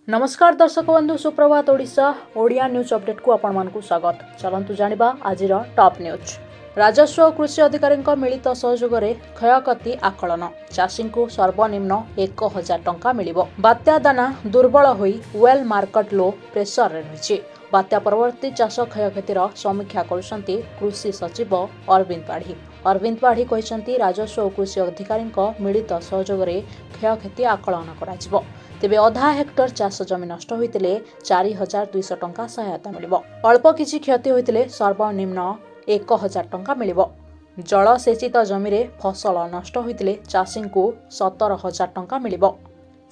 नमस्कार दर्शक बंधु सुप्रभात ओडिशा ओडिया न्यूज अपडेट को आपण मानकु स्वागत। चलंतु जानिबा आजिर टॉप न्यूज। राजस्व और कृषि अधिकारी मिलित सहयोग में क्षयक्षति आकलन चाषी को सर्वनिम्न 1000 टंका मिलिबो। बात्या दाना दुर्बल होई वेल मार्केट लो प्रेसर रे रहिछि। बात्या परवर्ती चाष क्षयक्षतिर समीक्षा करुछंती कृषि सचिव अरविंद पाढ़ी कहते राजस्व और कृषि अधिकारी मिलित सहयोग में क्षयक्षति आकलन कराजिबो। तेबे अधा हेक्टर चाष जमी नष्ट होइतिले 4200 टंका सहायता मिलिबो। अल्प किछि क्षति होइतिले सर्वनिम्न 1000 टंका मिलिबो। जलसेचित जमी रे फसल नष्ट होइतिले चाषी को 17000 टंका मिलिबो।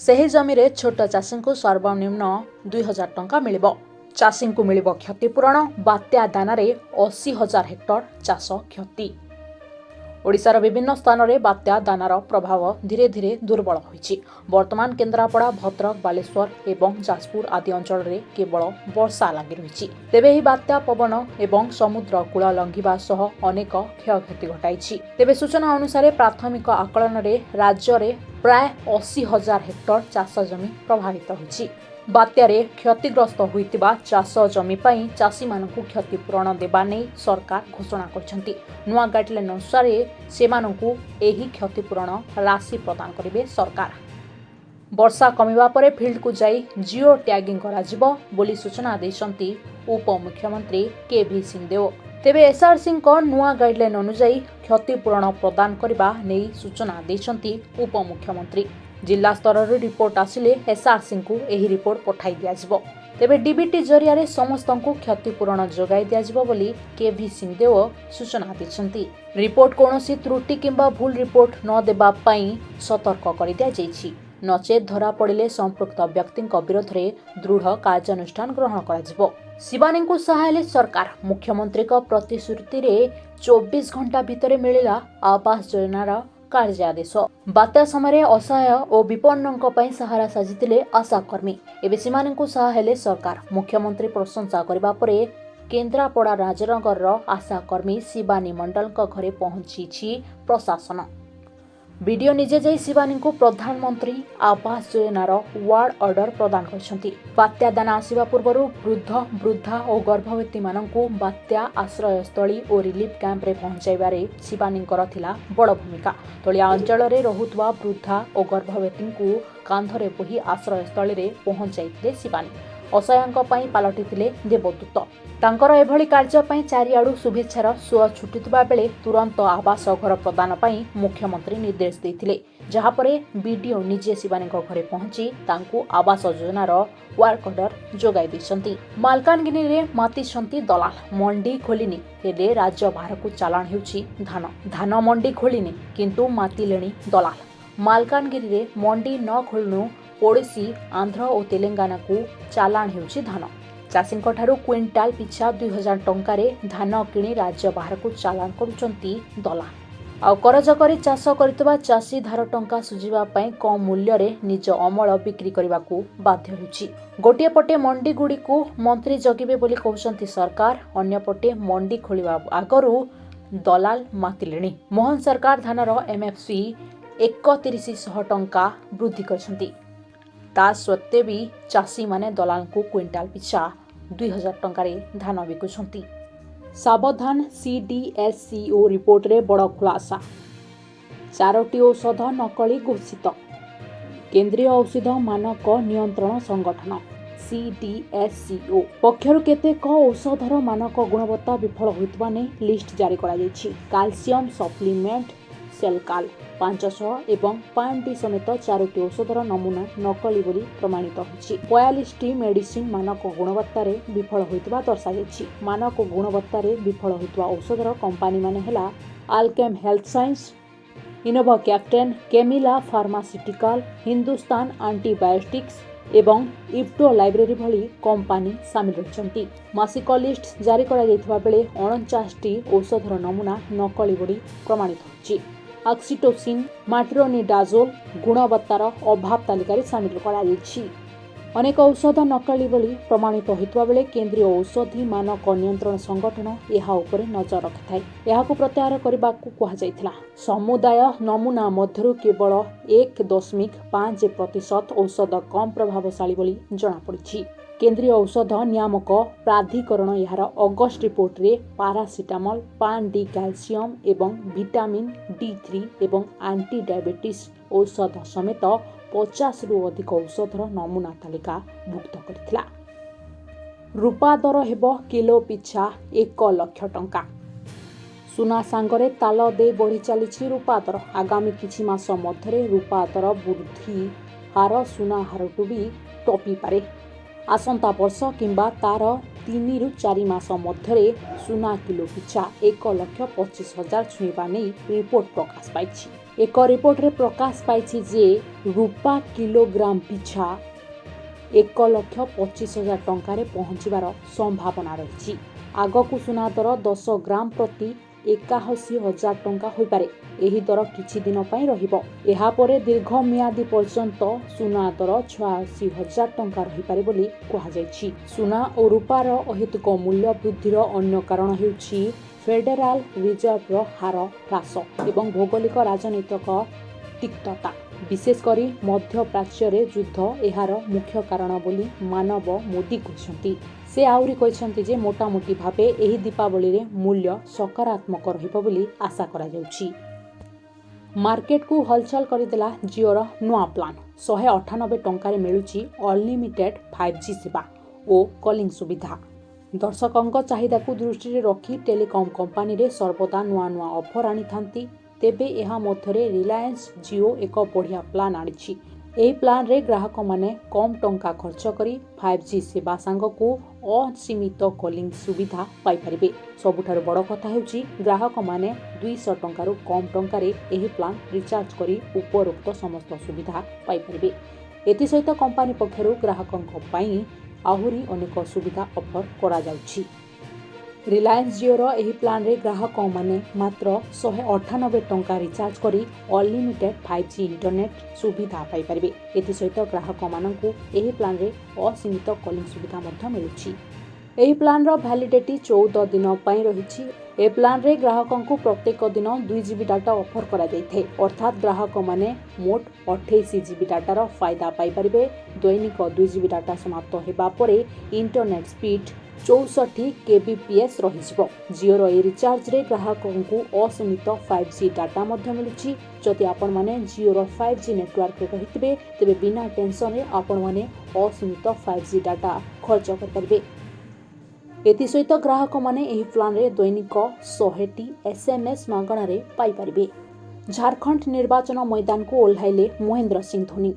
सेही जमी रे छोट चाषी को सर्वनिम्न 2000 टंका मिलिबो। चाषी को मिलिबो क्षतिपूरण। बात्या दाना रे 80000 हेक्टर चाष क्षति। ओडिशार विभिन्न स्थान में बात्या दानार प्रभाव धीरे धीरे दुर्बल होइछि। वर्तमान केन्द्रापड़ा, भद्रक, बालेश्वर एवं जाजपुर आदि अंचल में केवल वर्षा लगी रही। तेबे ही बात्या पवन एवं समुद्र कूल लंघिबा सह अनेक क्षयक्षति घटाइछि। तेबे सूचना अनुसार प्राथमिक आकलन में राज्य में प्राय 80000 हेक्टर चाष जमी प्रभावित होइछि। बात्यारे क्षतिग्रस्त होइतिबा चाष जमी पई चाषी मानकु क्षतिपूरण देबा नै सरकार घोषणा करछंती। नुआ गाइडलाइन अनुसार सेमानकु एही क्षतिपूरण राशि प्रदान करिवे सरकार। वर्षा कमिबा परे फील्ड को जाई जियो टैगिंग कराजिबो बोली सूचना दैछंती उपमुख्यमंत्री के.भी. सिंहदेव। तेबे एसआरसी को नुआ गाइडलाइन अनुसार क्षतिपूरण प्रदान करबा नै सूचना दैछंती उपमुख्यमंत्री। जिला स्तर रिपोर्ट आसिले एसआरसी को एही रिपोर्ट पठाई दियाजिबो। तेबे डीबीटी जरिया समस्त को क्षतिपूरण जोगाई दियाजिबो बोली के.भी. सिंहदेव सूचना दैछंती। रिपोर्ट कोनोसी त्रुटि किंबा भूल रिपोर्ट न देबा पई सतर्क करि दिया जाइछि। नचेत धरा पड़िले संपृक्त व्यक्ति विरोध में दृढ़ कार्यानुष्ठान ग्रहण कराजिबो। शिवानी को सहायले सरकार। मुख्यमंत्री का प्रतिश्रुति रे 24 घंटा भितर मिलिला आवास योजनार कार्यादेश। बात्या समय असहाय और विपन्नों पई सहारा साजितिले आशाकर्मी। एबे शिवानी को सहायले सरकार। मुख्यमंत्री प्रशंसा करबा परे केन्द्रापड़ा राजनगर आशाकर्मी शिवानी मंडल घरे पहुंची प्रशासन। वीडियो निजे जाई शिवानी को प्रधानमंत्री आवास योजनार वार्ड ऑर्डर प्रदान करछंती। बात्या दाना आसिबा पूर्व वृद्धा और गर्भवती मानकु बात्या आश्रयस्थली और रिलीफ कैंप रे पहुंचाइबारे शिवानीकर थिला बड़ भूमिका। तलिया अंचल रे रहुतवा वृद्धा और गर्भवती को कांधरे बोही आश्रयस्थली रे पहुंचाइथिले शिवानी। असहायଙ୍କ ପାଇଁ ପାଲଟିଥିଲେ ଦେବଦୂତ। ତାଙ୍କର ଏଭଳି କାର୍ଯ୍ୟ ପାଇଁ ଚାରିଆଡୁ ଶୁଭେଚ୍ଛାର ସୁଅ ଛୁଟିଥିବା ବେଳେ ତୁରନ୍ତ ଆବାସ ଘର ପ୍ରଦାନ ପାଇଁ ମୁଖ୍ୟମନ୍ତ୍ରୀ ନିର୍ଦ୍ଦେଶ ଦେଇଥିଲେ। ଯାହାପରେ ବିଡିଓ ନିଜେ ଶିବାନୀଙ୍କ ଘରେ ପହଞ୍ଚି ତାଙ୍କୁ ଆବାସ ଯୋଜନାର ୱାର୍କ ଅର୍ଡର ଯୋଗାଇ ଦେଇଛନ୍ତି। ମାଲକାନଗିରିରେ ମାତିଛନ୍ତି ଦଲାଲ। ମଣ୍ଡି ଖୋଲିନି ହେଲେ ରାଜ୍ୟ ବାହାରକୁ ଚାଲାଣ ହେଉଛି ଧାନ ମଣ୍ଡି ଖୋଲିନି କିନ୍ତୁ ମାତିଲେଣି ଦଲାଲ। ମାଲକାନଗିରିରେ ମଣ୍ଡି न ଖୋଲୁଣୁ ओडिसी, आंध्र और तेलंगाना को चालाण हेउछि धान। चाषी क्विंटाल पिछा 2000 टंकार धान किणी राज्य बाहर को चालाण करुचंती दलाल। आ करज करी चाष करथिबा चाषी धार टंका सुझिबा पई कम मूल्य रे निज अमल बिक्री करबा को बाध्य होछि। गोटिए पटे मंडी गुडी को मंत्री जगिबे बोली कहउचंती सरकार। अन्य पटे मंडी खोलिबा आगरु दलाल मातिलेणी। मोहन सरकार धानर एमएफसी 3100 टंका वृद्धि करछंती। ता सत्वे भी चाषी माने दलाल को क्विंटाल पिछा 2000 टंकार धान बिकुछंती। सावधान सीडीएससीओ रिपोर्ट रे बड़ खुलासा। 4टी औषध नकली घोषित। केंद्रीय औषध मानक नियंत्रण संगठन सीडीएससीओ पक्षर केतेक औषधर मानक गुणवत्ता विफल होइतबा ने लिस्ट जारी करा जायछि। कैल्शियम सप्लीमेंट सेलकाल 500 एवं पांडी समेत 4टी औषधर नमूना नकली बोली प्रमाणित होछि। 42टी मेडिसिन मानक गुणवत्ता रे विफल होइतबा दर्शाଯାଇଛି। मानक गुणवत्ता रे विफल होइतबा औषधर कंपनी माने हला अल्केम हेल्थ साइंस, इनोवा कैप्टेन, केमिला फार्मास्यूटिकल, हिंदुस्तान एंटीबायोटिक्स एवं इफ्टो लाइब्रेरी भली कंपनी सामिल रहिछंती। मासिक लिस्ट जारी करा जायथिबा बेले 49टी औषधर नमूना नकली बोली प्रमाणित होछि। ऑक्सीटोसिन, माट्रोनिडाजोल गुणवत्तार अभाव तालिकार सामिल करा जायछि। ଅନେକ ଔଷଧ ନକଲି ବୋଲି ପ୍ରମାଣିତ ହୋଇଥିବା ବେଳେ କେନ୍ଦ୍ରୀୟ ଔଷଧି ମାନକ ନିୟନ୍ତ୍ରଣ ସଂଗଠନ ଏହା ଉପରେ ନଜର ରଖିଥାଏ। ଏହାକୁ ପ୍ରତ୍ୟାହାର କରିବାକୁ କୁହାଯାଇଥିଲା। ସମୁଦାୟ ନମୁନା ମଧ୍ୟରୁ କେବଳ 1.5% ଔଷଧ କମ୍ ପ୍ରଭାବଶାଳୀ ବୋଲି ଜଣାପଡ଼ିଛି। କେନ୍ଦ୍ରୀୟ ଔଷଧ ନିୟାମକ ପ୍ରାଧିକରଣ ଏହାର ଅଗଷ୍ଟ ରିପୋର୍ଟରେ ପାରାସିଟାମଲ, ପାନ୍-ଡି କ୍ୟାଲସିୟମ ଏବଂ ଭିଟାମିନ୍ D3 ଏବଂ ଆଣ୍ଟି ଡାଇବେଟିସ୍ ଔଷଧ ସମେତ 50ରୁ ଅଧିକ ଔଷଧର ନମୁନା ତାଲିକା ଭୁକ୍ତ କରିଥିଲା। ରୂପା ଦର ହେବ କିଲୋ ପିଛା 1 ଲକ୍ଷ ଟଙ୍କା। ସୁନା ସାଙ୍ଗରେ ତାଲ ଦେଇ ବଢ଼ି ଚାଲିଛି ରୂପା ଦର। ଆଗାମୀ କିଛି ମାସ ମଧ୍ୟରେ ରୂପା ଦର ବୃଦ୍ଧି ହାର ସୁନା ହାରକୁ ବି ଟପିପାରେ। ଆସନ୍ତା ବର୍ଷ କିମ୍ବା ତାର 3ରୁ 4 ମାସ ମଧ୍ୟରେ ସୁନା କିଲୋ ପିଛା 1,25,000 ଛୁଇଁବା ନେଇ ରିପୋର୍ଟ ପ୍ରକାଶ ପାଇଛି। ଏକ ରିପୋର୍ଟରେ ପ୍ରକାଶ ପାଇଛି ଯେ ରୂପା କିଲୋଗ୍ରାମ ପିଛା 1,25,000 ଟଙ୍କାରେ ପହଞ୍ଚିବାର ସମ୍ଭାବନା ରହିଛି। ଆଗକୁ ସୁନା ଦର 10 ଗ୍ରାମ ପ୍ରତି 81,000 ଟଙ୍କା ହୋଇପାରେ। ଏହି ଦର କିଛି ଦିନ ପାଇଁ ରହିବ। ଏହାପରେ ଦୀର୍ଘ ମିଆଦି ପର୍ଯ୍ୟନ୍ତ ସୁନା ଦର 86,000 ଟଙ୍କା ରହିପାରେ ବୋଲି କୁହାଯାଇଛି। ସୁନା ଓ ରୂପାର ଅହେତୁକ ମୂଲ୍ୟ ବୃଦ୍ଧିର ଅନ୍ୟ କାରଣ ହେଉଛି ଫେଡେରାଲ ରିଜର୍ଭର ହାର ହ୍ରାସ ଏବଂ ଭୌଗୋଳିକ ରାଜନୈତିକ ତିକ୍ତତା। ବିଶେଷ କରି ମଧ୍ୟପ୍ରାଚ୍ୟରେ ଯୁଦ୍ଧ ଏହାର ମୁଖ୍ୟ କାରଣ ବୋଲି ମାନବ ମୋଦି କହିଛନ୍ତି। ସେ ଆହୁରି କହିଛନ୍ତି ଯେ ମୋଟାମୋଟି ଭାବେ ଏହି ଦୀପାବଳିରେ ମୂଲ୍ୟ ସକାରାତ୍ମକ ରହିବ ବୋଲି ଆଶା କରାଯାଉଛି। ମାର୍କେଟକୁ ହଲଚଲ କରିଦେଲା ଜିଓର ନୂଆ ପ୍ଲାନ୍। 198 ଟଙ୍କାରେ ମିଳୁଛି ଅନଲିମିଟେଡ୍ 5G ସେବା ଓ କଲିଂ ସୁବିଧା। ଦର୍ଶକଙ୍କ ଚାହିଦାକୁ ଦୃଷ୍ଟିରେ ରଖି ଟେଲିକମ୍ କମ୍ପାନୀରେ ସର୍ବଦା ନୂଆ ନୂଆ ଅଫର ଆଣିଥାନ୍ତି। ତେବେ ଏହା ମଧ୍ୟରେ ରିଲାଏନ୍ସ ଜିଓ ଏକ ବଢ଼ିଆ ପ୍ଲାନ୍ ଆଣିଛି। ଏହି ପ୍ଲାନ୍ରେ ଗ୍ରାହକମାନେ କମ୍ ଟଙ୍କା ଖର୍ଚ୍ଚ କରି 5G ସେବା ସାଙ୍ଗକୁ ଅସୀମିତ କଲିଂ ସୁବିଧା ପାଇପାରିବେ। ସବୁଠାରୁ ବଡ଼ କଥା ହେଉଛି ଗ୍ରାହକମାନେ 200 ଟଙ୍କାରୁ କମ୍ ଟଙ୍କାରେ ଏହି ପ୍ଲାନ୍ ରିଚାର୍ଜ କରି ଉପରୋକ୍ତ ସମସ୍ତ ସୁବିଧା ପାଇପାରିବେ। ଏଥିସହିତ କମ୍ପାନୀ ପକ୍ଷରୁ ଗ୍ରାହକଙ୍କ ପାଇଁ ଆହୁରି ଅନେକ ସୁବିଧା ଅଫର କରାଯାଉଛି। ରିଲାଏନ୍ସ ଜିଓର ଏହି ପ୍ଲାନ୍ରେ ଗ୍ରାହକମାନେ ମାତ୍ର 198 ଟଙ୍କା ରିଚାର୍ଜ କରି ଅନଲିମିଟେଡ୍ 5G ଇଣ୍ଟରନେଟ୍ ସୁବିଧା ପାଇପାରିବେ। ଏଥିସହିତ ଗ୍ରାହକମାନଙ୍କୁ ଏହି ପ୍ଲାନ୍ରେ ଅସୀମିତ କଲିଂ ସୁବିଧା ମଧ୍ୟ ମିଳୁଛି। ଏହି ପ୍ଲାନ୍ର ଭ୍ୟାଲିଡିଟି 14 ଦିନ ପାଇଁ ରହିଛି। ଏ ପ୍ଲାନ୍ରେ ଗ୍ରାହକଙ୍କୁ ପ୍ରତ୍ୟେକ ଦିନ 2 GB ଡାଟା ଅଫର କରାଯାଇଥାଏ। ଅର୍ଥାତ୍ ଗ୍ରାହକମାନେ ମୋଟ 28 GB ଡାଟାର ଫାଇଦା ପାଇପାରିବେ। ଦୈନିକ 2 GB ଡାଟା ସମାପ୍ତ ହେବା ପରେ ଇଣ୍ଟରନେଟ୍ ସ୍ପିଡ୍ 64 kbps ରହିଯିବ। ଜିଓର ଏହି ରିଚାର୍ଜରେ ଗ୍ରାହକଙ୍କୁ ଅସୀମିତ 5G ଡାଟା ମଧ୍ୟ ମିଳୁଛି। ଯଦି ଆପଣମାନେ ଜିଓର 5G ନେଟୱାର୍କରେ ରହିଥିବେ ତେବେ ବିନା ଟେନସନରେ ଆପଣମାନେ ଅସୀମିତ 5G ଡାଟା ଖର୍ଚ୍ଚ କରିପାରିବେ। ଏଥିସହିତ ଗ୍ରାହକମାନେ ଏହି ପ୍ଲାନ୍ରେ ଦୈନିକ 100ଟି SMS ମାଗଣାରେ ପାଇପାରିବେ। ଝାରଖଣ୍ଡ ନିର୍ବାଚନ ମଇଦାନକୁ ଓହ୍ଲାଇଲେ ମହେନ୍ଦ୍ର ସିଂ ଧୋନି।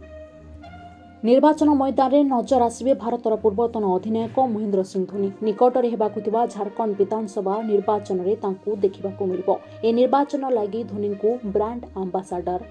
ନିର୍ବାଚନ ମଇଦାନରେ ନଜର ଆସିବେ ଭାରତର ପୂର୍ବତନ ଅଧିନାୟକ ମହେନ୍ଦ୍ର ସିଂ ଧୋନି। ନିକଟରେ ହେବାକୁ ଥିବା ଝାରଖଣ୍ଡ ବିଧାନସଭା ନିର୍ବାଚନରେ ତାଙ୍କୁ ଦେଖିବାକୁ ମିଳିବ। ଏ ନିର୍ବାଚନ ଲାଗି ଧୋନିଙ୍କୁ ବ୍ରାଣ୍ଡ ଆମ୍ବାସାଡର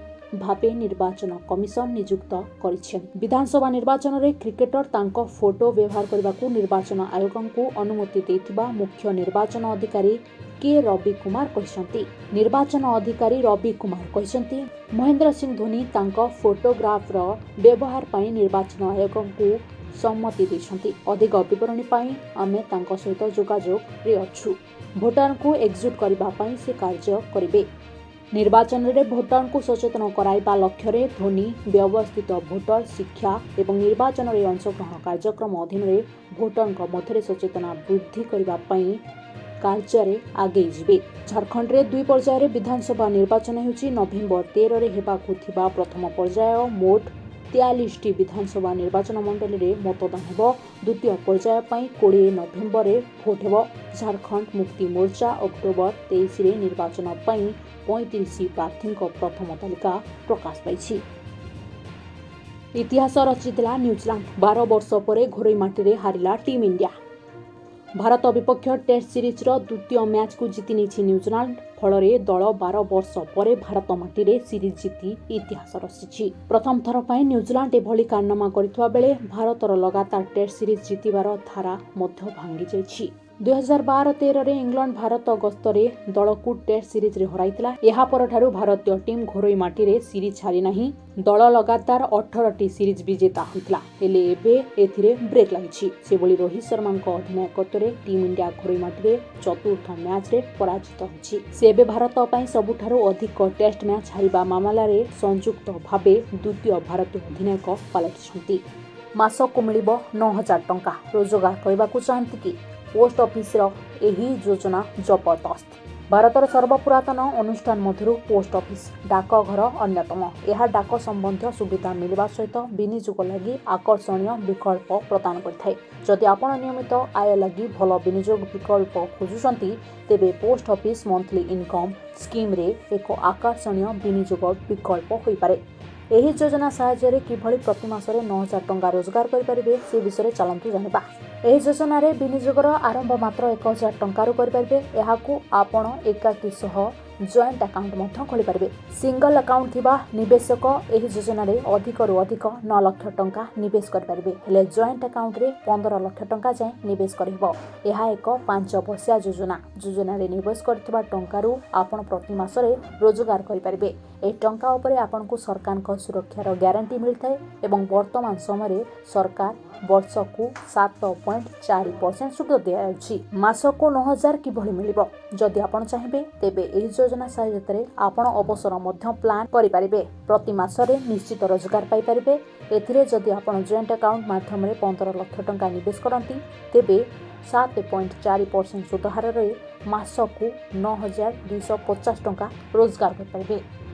ଭାବେ ନିର୍ବାଚନ କମିଶନ ନିଯୁକ୍ତ କରିଛନ୍ତି। ବିଧାନସଭା ନିର୍ବାଚନରେ କ୍ରିକେଟର ତାଙ୍କ ଫଟୋ ବ୍ୟବହାର କରିବାକୁ ନିର୍ବାଚନ ଆୟୋଗଙ୍କୁ ଅନୁମତି ଦେଇଥିବା ମୁଖ୍ୟ ନିର୍ବାଚନ ଅଧିକାରୀ କେ ରବି କୁମାର କହିଛନ୍ତି। ନିର୍ବାଚନ ଅଧିକାରୀ ରବି କୁମାର କହିଛନ୍ତି ମହେନ୍ଦ୍ର ସିଂ ଧୋନି ତାଙ୍କ ଫଟୋଗ୍ରାଫର ବ୍ୟବହାର ପାଇଁ ନିର୍ବାଚନ ଆୟୋଗଙ୍କୁ ସମ୍ମତି ଦେଇଛନ୍ତି। ଅଧିକ ବିବରଣୀ ପାଇଁ ଆମେ ତାଙ୍କ ସହିତ ଯୋଗାଯୋଗରେ ଅଛୁ। ଭୋଟରଙ୍କୁ ଏକଜୁଟ କରିବା ପାଇଁ ସେ କାର୍ଯ୍ୟ କରିବେ। ନିର୍ବାଚନରେ ଭୋଟରଙ୍କୁ ସଚେତନ କରାଇବା ଲକ୍ଷ୍ୟରେ ଧୋନି ବ୍ୟବସ୍ଥିତ ଭୋଟର ଶିକ୍ଷା ଏବଂ ନିର୍ବାଚନରେ ଅଂଶଗ୍ରହଣ କାର୍ଯ୍ୟକ୍ରମ ଅଧୀନରେ ଭୋଟରଙ୍କ ମଧ୍ୟରେ ସଚେତନା ବୃଦ୍ଧି କରିବା ପାଇଁ କାର୍ଯ୍ୟରେ ଆଗେଇ ଯିବେ। ଝାରଖଣ୍ଡରେ 2 ପର୍ଯ୍ୟାୟରେ ବିଧାନସଭା ନିର୍ବାଚନ ହେଉଛି। ନଭେମ୍ବର 13ରେ ହେବାକୁ ଥିବା ପ୍ରଥମ ପର୍ଯ୍ୟାୟ ମୋଟ 43ଟି ବିଧାନସଭା ନିର୍ବାଚନ ମଣ୍ଡଳୀରେ ମତଦାନ ହେବ। ଦ୍ୱିତୀୟ ପର୍ଯ୍ୟାୟ ପାଇଁ 20 ନଭେମ୍ବରରେ ଭୋଟ ହେବ। ଝାରଖଣ୍ଡ ମୁକ୍ତି ମୋର୍ଚ୍ଚା ଅକ୍ଟୋବର 23ରେ ନିର୍ବାଚନ ପାଇଁ 35 ପ୍ରାର୍ଥୀଙ୍କ ପ୍ରଥମ ତାଲିକା ପ୍ରକାଶ ପାଇଛି। ଇତିହାସ ରଚିଥିଲା ନ୍ୟୁଜିଲାଣ୍ଡ। 12 ବର୍ଷ ପରେ ଘରୋଇ ମାଟିରେ ହାରିଲା ଟିମ୍ ଇଣ୍ଡିଆ। ଭାରତ ବିପକ୍ଷ ଟେଷ୍ଟ ସିରିଜର ଦ୍ୱିତୀୟ ମ୍ୟାଚକୁ ଜିତି ନେଇଛି ନ୍ୟୁଜିଲାଣ୍ଡ। ଫଳରେ ଦଳ 12 ବର୍ଷ ପରେ ଭାରତ ମାଟିରେ ସିରିଜ ଜିତି ଇତିହାସ ରଚିଛି। ପ୍ରଥମ ଥର ପାଇଁ ନ୍ୟୁଜିଲାଣ୍ଡ ଏଭଳି କାରନାମା କରିଥିବା ବେଳେ ଭାରତର ଲଗାତାର ଟେଷ୍ଟ ସିରିଜ ଜିତିବାର ଧାରା ମଧ୍ୟ ଭାଙ୍ଗି ଯାଇଛି। 2012-13 इंग्लैंड भारत गस्तरे दल को टेस्ट सीरीज रे हराइथिला। एहा परठारु भारतीय टीम घोरोई माटी रे सीरीज छाड़ी नाही। दल लगातार 18 सीरीज विजेता होइतिला। हेले एबे एथिरे ब्रेक लागिछि। सेबोली रोहित शर्मा अधिनायकत्व रे टीम इंडिया घोरोई माटी रे चतुर्थ मैच रे पराजित होइछि। से एबे भारत पई सबुठारु अधिक टेस्ट मैच हारिबा मामला रे संयुक्त भाबे द्वितीय भारतीय अधिनायक पालटिछन्ति। मासको मिलिबो 9000 टंका। रोजगार करबाकू चाहନ୍ତି कि पोस्ट ऑफिस एही योजना जबरदस्त। भारतर सर्वपुरातन अनुष्ठान मध्यरु पोस्ट ऑफिस डाकघर अन्यतम। यह डाक संबंधी सुविधा मिलवा सहित विनियोग लगी आकर्षणीय विकल्प प्रदान करथाय। जदि आपण नियमित आय लगी भल विनियोग विकल्प खोजुछंती तेबे post office monthly income scheme रे एक आकर्षणीय विनियोग विकल्प होई पारे। एही योजना सहायता किभली प्रति मासरे 9000 टंका रोजगार करिपारिबे से विषय चलंतु जानिबा। एही योजना रे विनियोगर आरंभ मात्र 1000 टंका करिपारिबे। एहाकू आपण एकाकी सह जॉइंट अकाउंट मध्य खोली पारिबे। सिंगल अकाउंट थिबा निवेशक एही योजना रे अधिक रु अधिक 9 लाख टंका निवेश करिपारिबे। हेले जॉइंट अकाउंट रे 15 लाख टंका जाय निवेश करिबो। एहा एक 5 वर्षिया योजना रे निवेश करथिबा टंका रु आपण प्रति मासरे रोजगार करिपारिबे। ए टंका उपरे आपण को सरकार को सुरक्षार ग्यारंटी मिलथाय एवं वर्तमान समय रे सरकार वर्ष को 7.4% सुध दियाछि। मासको 9000 किभली मिलिबो। जदि आपण चाहिबे तेबे एही योजना सहायता रे आपण अवसर मध्य प्लान करि पारिबे। प्रति मासरे निश्चित रोजगार पाई पारिबे। एथिरे जदि आपण जॉइंट अकाउंट माध्यम रे 15 लाख टंका निवेश करंती तेबे 7.4% सुध हार रे मासको 9250 टंका रोजगार कर पारिबे।